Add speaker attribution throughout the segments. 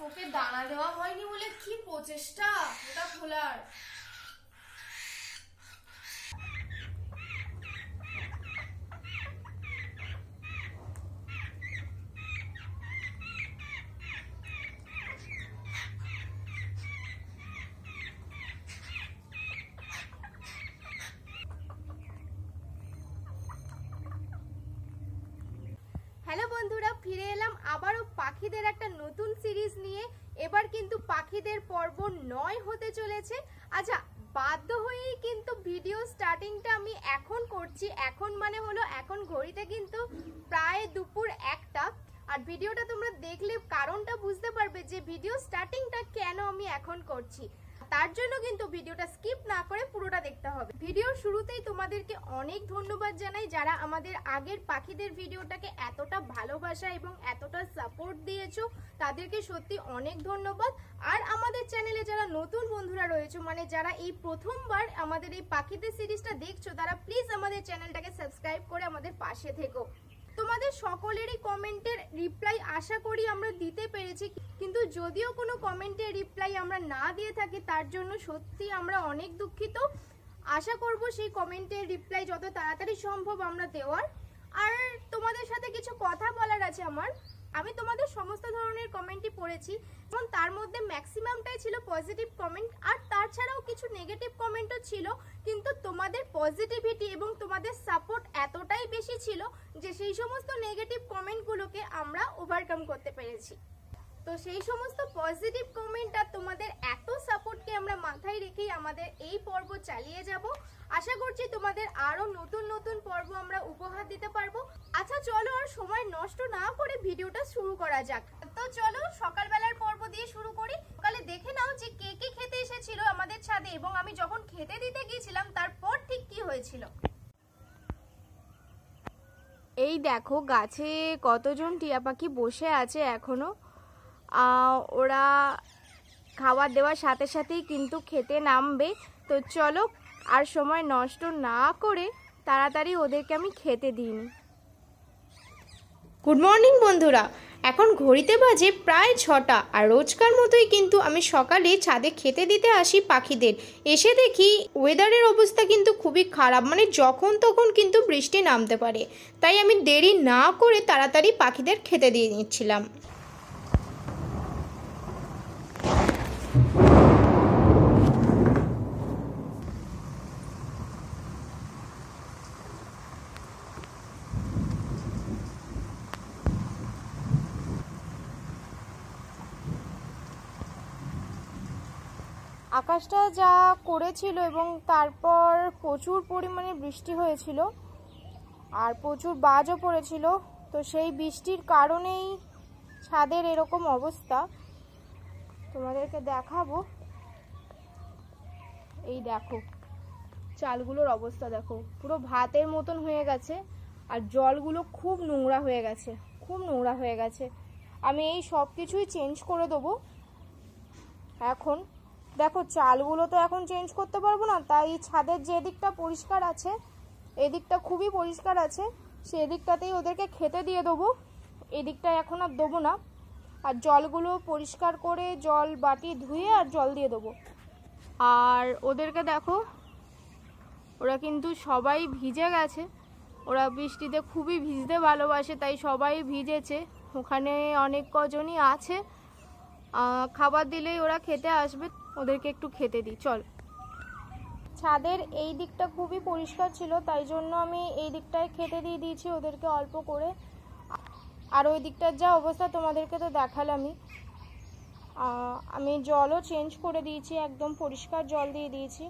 Speaker 1: ওকে দানা দেওয়া হয়নি বলে কি প্রচেষ্টা ওটা খোলার। হ্যালো বন্ধুরা, ফিরে এলাম আবারও পাখিদের একটা নতুন সিরিজ নিয়ে। এবার কিন্তু পাখিদের পর্ব 9 হতে চলেছে। আচ্ছা, বাধ্য হয়েই কিন্তু ভিডিও স্টার্টিংটা আমি এখন করছি। এখন মানে হলো এখন ঘড়িতে কিন্তু প্রায় দুপুর 1টা। আর ভিডিওটা তোমরা দেখলে কারণটা বুঝতে পারবে যে ভিডিও স্টার্টিংটা কেন আমি এখন করছি। তার জন্য কিন্তু ভিডিওটা স্কিপ না করে পুরোটা দেখতে হবে। ভিডিওর শুরুতেই তোমাদেরকে অনেক ধন্যবাদ জানাই যারা আমাদের আগের পাখিদের ভিডিওটাকে এতটা ভালোবাসা এবং এতটা সাপোর্ট দিয়েছো, তাদেরকে সত্যি অনেক ধন্যবাদ। আর আমাদের চ্যানেলে যারা নতুন বন্ধুরা রয়েছে, মানে যারা এই প্রথমবার আমাদের এই পাখিদের সিরিজটা দেখছো, তারা প্লিজ আমাদের চ্যানেলটাকে সাবস্ক্রাইব করে আমাদের পাশে থেকো। তোমাদের সকলেরই কমেন্টের রিপ্লাই আশা করি আমরা দিতে পেরেছি, কিন্তু যদিও কোনো কমেন্টের রিপ্লাই আমরা না দিয়ে থাকি তার জন্য সত্যি আমরা অনেক দুঃখিত। আশা করব সেই কমেন্টের রিপ্লাই যত তাড়াতাড়ি সম্ভব আমরা দেওয়ার। আর তোমাদের সাথে কিছু কথা বলার আছে আমার। আমি তোমাদের সমস্ত ধরনের কমেন্টই পড়েছি এবং তার মধ্যে ম্যাক্সিমামটাই ছিল পজিটিভ কমেন্ট, আর তাছাড়াও কিছু নেগেটিভ কমেন্টও ছিল। কিন্তু তোমাদের পজিটিভিটি এবং তোমাদের সাপোর্ট এতটাই বেশি ছিল যে সেই সমস্ত নেগেটিভ কমেন্টগুলোকে আমরা ওভারকাম করতে পেরেছি। তো সেই সমস্ত পজিটিভ কমেন্ট আর তোমাদের এত সাপোর্টকে আমরা মাথায় রেখেই আমাদের এই পর্ব চালিয়ে যাব। আশা করছি তোমাদের আরো নতুন নতুন পর্ব আমরা উপহার দিতে পারবো। আচ্ছা চলো আর সময় নষ্ট না করে ভিডিওটা শুরু করা যাক। তো চলো সকালবেলার পর্ব দিয়ে শুরু করি। সকালে দেখে নাও যে কে কে খেতে এসেছিল আমাদের ছাদে এবং আমি যখন খেতে দিতে গিয়েছিলাম তারপর ঠিক কি হয়েছিল। এই দেখো গাছে কতজন টিয়া পাখি বসে আছে এখনো। ওরা খাবার দেওয়ার সাথে সাথেই কিন্তু খেতে নামবে। তো চলো আর সময় নষ্ট না করে তাড়াতাড়ি ওদেরকে আমি খেতে দিই। গুড মর্নিং বন্ধুরা, এখন ঘড়িতে বাজে প্রায় 6টা। আর রোজকার মতোই কিন্তু আমি সকালে ছাদে খেতে দিতে আসি পাখিদের। এসে দেখি ওয়েদারের অবস্থা কিন্তু খুবই খারাপ, মানে যখন তখন কিন্তু বৃষ্টি নামতে পারে। তাই আমি দেরি না করে তাড়াতাড়ি পাখিদের খেতে দিয়ে নিচ্ছিলাম। আকাশটা যা করেছিল এবং তারপর প্রচুর পরিমাণে বৃষ্টি হয়েছিল আর প্রচুর বাজও পড়েছিল। তো সেই বৃষ্টির কারণেই ছাদের এরকম অবস্থা। তোমাদেরকে দেখাবো। এই দেখো চালগুলোর অবস্থা দেখো, পুরো ভাতের মতন হয়ে গেছে। আর জলগুলো খুব নোংরা হয়ে গেছে, খুব নোংরা হয়ে গেছে। আমি এই সব কিছুই চেঞ্জ করে দেবো এখন। দেখো চালগুলো তো এখন চেঞ্জ করতে পারবো না, তাই ছাদের যে দিকটা পরিষ্কার আছে, এদিকটা খুবই পরিষ্কার আছে, সেদিকটাতেই ওদেরকে খেতে দিয়ে দেবো। এদিকটা এখন আর দেবো না। আর জলগুলো পরিষ্কার করে জল বাটি ধুয়ে আর জল দিয়ে দেবো। আর ওদেরকে দেখো, ওরা কিন্তু সবাই ভিজে গেছে। ওরা বৃষ্টিতে খুবই ভিজতে ভালোবাসে, তাই সবাই ভিজেছে। ওখানে অনেক কজনই আছে, খাবার দিলেই ওরা খেতে আসবে। ওদেরকে একটু খেতে দিই চল। ছাদের এই দিকটা খুবই পরিষ্কার ছিল, তাই জন্য আমি এই দিকটায় খেতে দিয়ে দিয়েছি ওদেরকে অল্প করে। আর ওই দিকটার যা অবস্থা তোমাদেরকে তো দেখালামই। আমি জলও চেঞ্জ করে দিয়েছি, একদম পরিষ্কার জল দিয়ে দিয়েছি।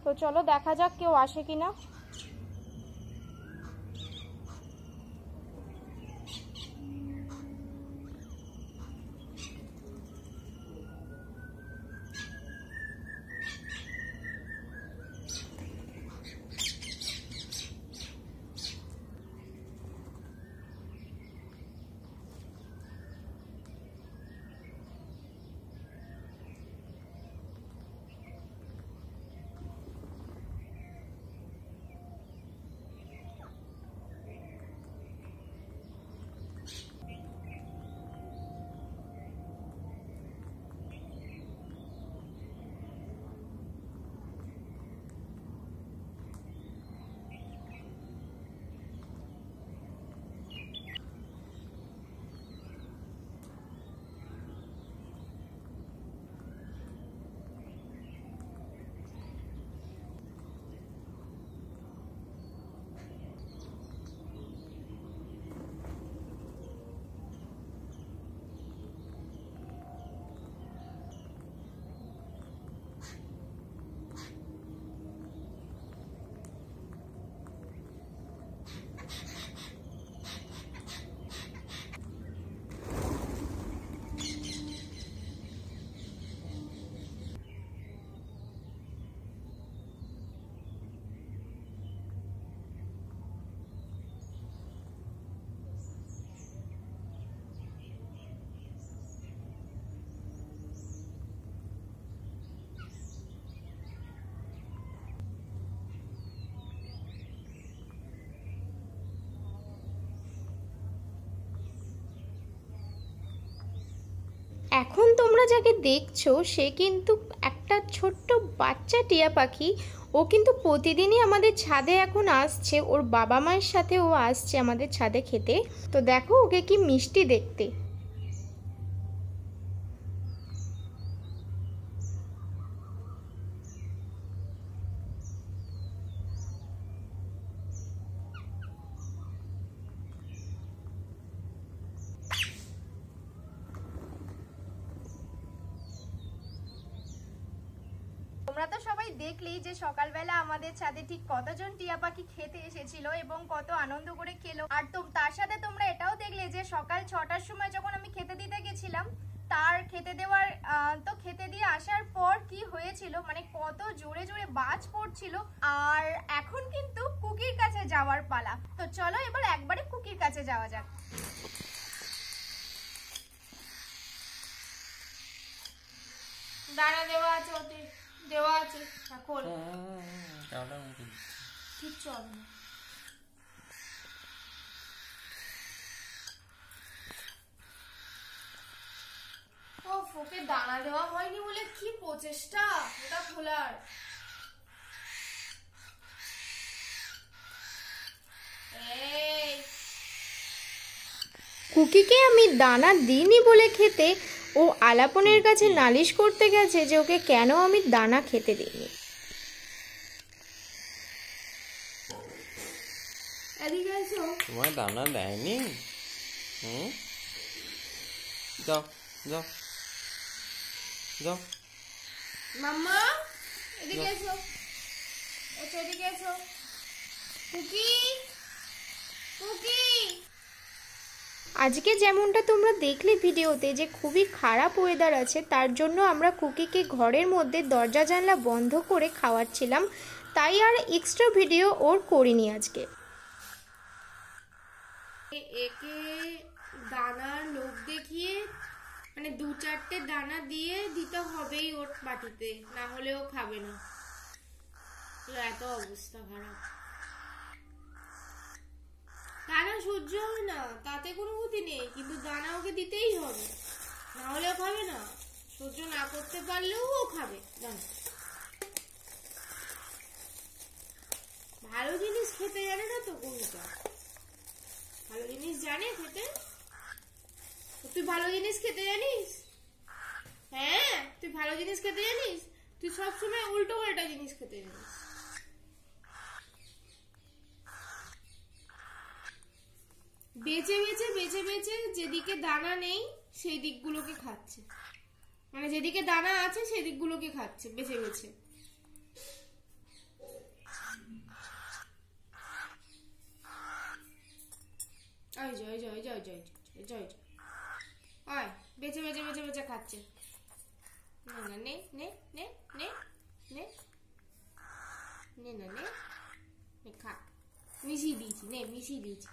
Speaker 1: তো চলো দেখা যাক কেউ আসে কিনা। এখন তোমরা যাকে দেখছো সে কিন্তু একটা ছোট্ট বাচ্চা টিয়া পাখি। ও কিন্তু প্রতিদিনই আমাদের ছাদে এখন আসছে, ওর বাবা মায়ের সাথে ও আসছে আমাদের ছাদে খেতে। তো দেখো ওকে কি মিষ্টি দেখতে। তোমরা তো সবাই দেখলেই যে সকালবেলা আমাদের ছাদে ঠিক কতজন টিয়া পাখি খেতে এসেছিল এবং কত আনন্দ করে খেলো। আর তার সাথে তোমরা এটাও দেখলে যে সকাল 6টার সময় যখন আমি খেতে দিতে গেছিলাম, তার খেতে দেওয়ার তো খেতে দিয়ে আসার পর কি হয়েছিল, মানে কত জোরে জোরে বাজ পড়ছিল। আর এখন কিন্তু কুকির কাছে যাওয়ার পালা। তো চলো এবার একবারে কুকির কাছে যাওয়া যাক। দাঁড়া, দেওয়া আছে ওতে, দেওয়া আছে এখন কিচ্ছু হবে না। ওকে দানা দেওয়া হয়নি বলে কি প্রচেষ্টা ওটা খোলার। কুকিকে আমি দানা দিইনি বলে খেতে ও আলাপনের কাছে নালিশ করতে গেছে যে ওকে কেন আমি দানা খেতে দিইনি।
Speaker 2: তোমার দানা দেয়নি? যাও যাও যাও
Speaker 1: মাম্মা, এদিকে এসো, এদিকে এসো। Cookie, Cookie. আজকে যেমনটা তোমরা দেখলে ভিডিওতে যে খুবই খারাপ ওয়েদার আছে, তার জন্য আমরা কুকিকে ঘরের মধ্যে দরজা জানলা বন্ধ করে খাওয়াচ্ছিলাম, তাই আর এক্সট্রা ভিডিও ওর করিনি আজকে। একে দানার লোভ দেখিয়ে মানে 2-4টে দানা দিয়ে দিতে হবেই ওর বাটিতে, না হলে ও খাবে না। এত অবস্থা খারাপ, দানা সহ্য হয় না তাতে কোনো ক্ষতি নেই, কিন্তু দানা ওকে দিতেই হবে, না হলে খাবে না। সহ্য না করতে পারলেও ও খাবে দানা। ভালো জিনিস খেতে জানে না তো কোনটা, ভালো জিনিস জানে খেতে? তুই ভালো জিনিস খেতে জানিস? হ্যাঁ, তুই ভালো জিনিস খেতে জানিস? তুই সবসময় উল্টো পাল্টা জিনিস খেতে জানিস। বেছে বেছে বেছে বেছে যেদিকে দানা নেই সেই দিকগুলোকে খাচ্ছে, মানে যেদিকে দানা আছে সেই দিকগুলোকে খাচ্ছে বেছে বেছে। জয় জয় জয় জয় জয় জয় আয়, বেছে বেছে বেছে বেছে খাচ্ছে। না না, নে নে নে নে নে নে না নে, খা, মিশিয়ে দিয়েছি, নে মিশিয়ে দিয়েছি।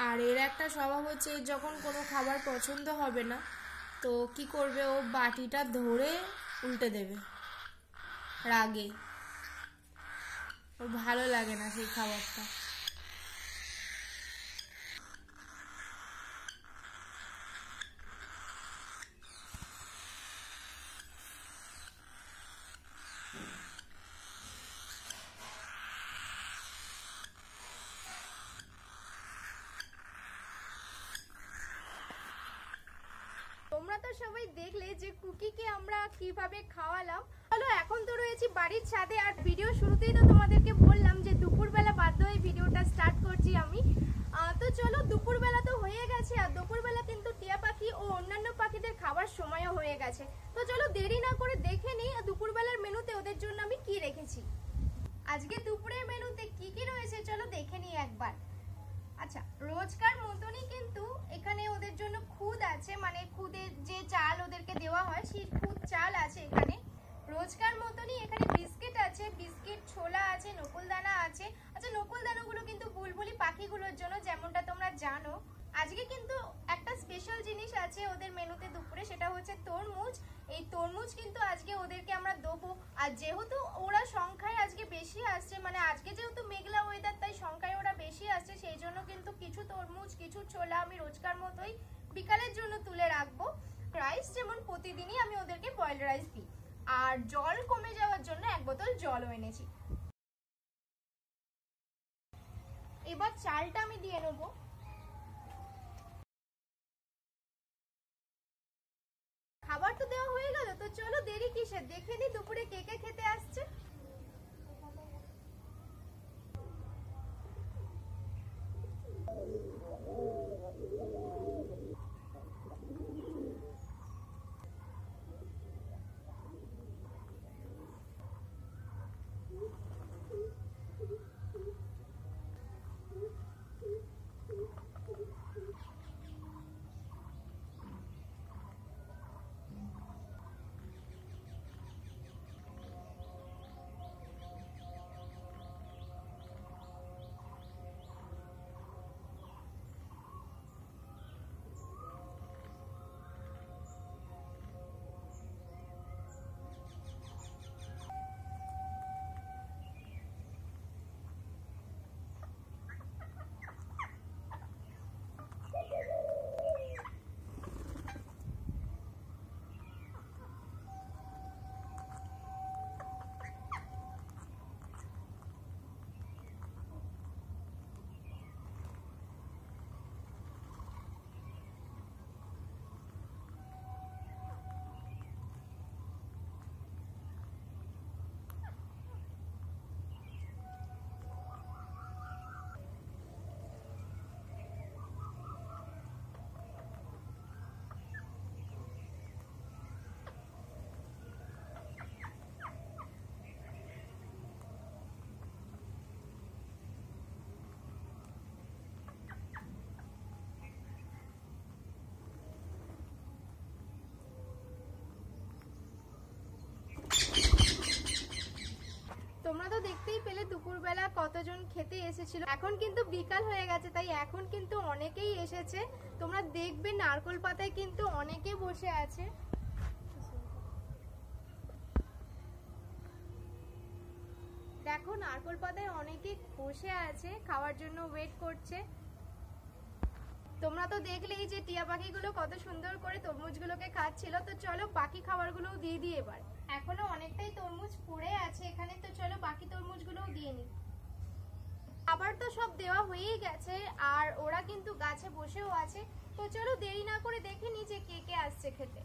Speaker 1: আর এর একটা স্বভাব হচ্ছে যখন কোনো খাবার পছন্দ হবে না তো কি করবে, ও বাটিটা ধরে উল্টে দেবে রাগে, ওর ভালো লাগে না সেই খাবারটা। তোমরা তো সবাই দেখলে যে কুকিকে আমরা কিভাবে খাওয়ালাম। চলো এখন তো রয়েছি বাড়ির ছাদে, আর ভিডিও শুরুতেই তো তোমাদেরকে বললাম যে দুপুরবেলা বাধ্য হয়ে ভিডিওটা স্টার্ট করছি আমি। তো চলো, দুপুরবেলা তো হয়ে গেছে, আর দুপুরবেলা কিন্তু টিয়া পাখি ও অন্যান্য পাখিদের খাবার সময়ও হয়ে গেছে। তো চলো দেরি না করে দেখে নিই দুপুরবেলার মেনুতে ওদের জন্য আমি কি রেখেছি। আজকে দুপুরের মেনুতে কি কি রয়েছে চলো দেখে নিই একবার। আচ্ছা, রোজকার মতনই কিন্তু এখানে ওদের জন্য খুদ আছে, মানে খুদের যে চাল ওদেরকে দেওয়া হয় সেই খুদ চাল আছে এখানে। রোজকার মতনই এখানে বিস্কিট আছে, বিস্কিট ছোলা আছে, নকুলদানা আছে। আচ্ছা, নকুলদানাগুলো কিন্তু বুলবুলি পাখিগুলোর জন্য, যেমনটা তোমরা জানো। আজকে কিন্তু একটা স্পেশাল জিনিস আছে ওদের মেনুতে দুপুরে, সেটা হচ্ছে তরমুজ। এই তরমুজ কিন্তু আজকে ওদেরকে আমরা দেবো। আর যেহেতু ওরা সংখ্যায় আজকে বেশি আসছে, মানে আজকে যেহেতু মেঘলা ওয়েদার তাই সংখ্যায় ওরা বেশি আসছে, সেই জন্য কিন্তু কিছু তরমুজ কিছু ছোলা আমি রোজকার মতোই বিকালের জন্য তুলে রাখবো। রাইস যেমন প্রতিদিনই আমি ওদেরকে বয়েলড রাইস দিই, আর জল কমে যাওয়ার জন্য 1 বোতল জলও এনেছি। এবার চালটা আমি দিয়ে নেবো। খাবার তো দেওয়া হয়ে গেল, তো চলো দেরি কিসের, দেখে নি দুপুরে কে কে খেতে আসছে। তোমরা তো দেখতেই পেলে দুপুরবেলা কতজন খেতে এসেছিল। এখন কিন্তু বিকাল হয়ে গেছে, তাই এখন কিন্তু অনেকেই এসেছে। তোমরা দেখবে নারকোল পাতায় কিন্তু অনেকে বসে আছে। দেখো নারকোল পাতায় অনেকে বসে আছে, খাওয়ার জন্য ওয়েট করছে। তোমরা তো দেখলেই যে টিয়া পাখিগুলো কত সুন্দর করে তরমুজগুলোকে খাচ্ছিল। তো চলো বাকি খাবারগুলোও দিয়ে দিই। এবার এখনো অনেকটাই তরমুজ পড়ে আছে এখানে, তো চলো বাকি তরমুজগুলোও দিয়ে নিই। খাবার তো সব দেওয়া হয়েই গেছে, আর ওরা কিন্তু গাছে বসেও আছে। তো চলো দেরি না করে দেখে নিই যে কে কে আসছে খেতে।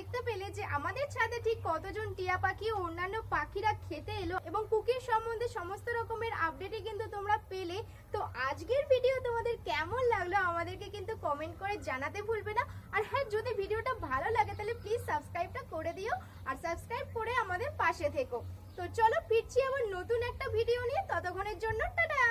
Speaker 1: দেখতে পেলে যে আমাদের ছাদে ঠিক কতজন টিয়া পাখি ও অন্যান্য পাখিরা খেতে এলো এবং কুকির সম্বন্ধে সমস্ত রকমের আপডেটই কিন্তু তোমরা পেলে। তো আজকের ভিডিও তোমাদের কেমন লাগলো আমাদেরকে কিন্তু কমেন্ট করে জানাতে ভুলবে না। আর হ্যাঁ, যদি ভিডিওটা ভালো লাগে তাহলে প্লিজ সাবস্ক্রাইবটা করে দিও আর সাবস্ক্রাইব করে আমাদের পাশে থেকো। তো চলো ফিরছি আবার নতুন একটা ভিডিও নিয়ে, ততক্ষণের জন্য টাটা।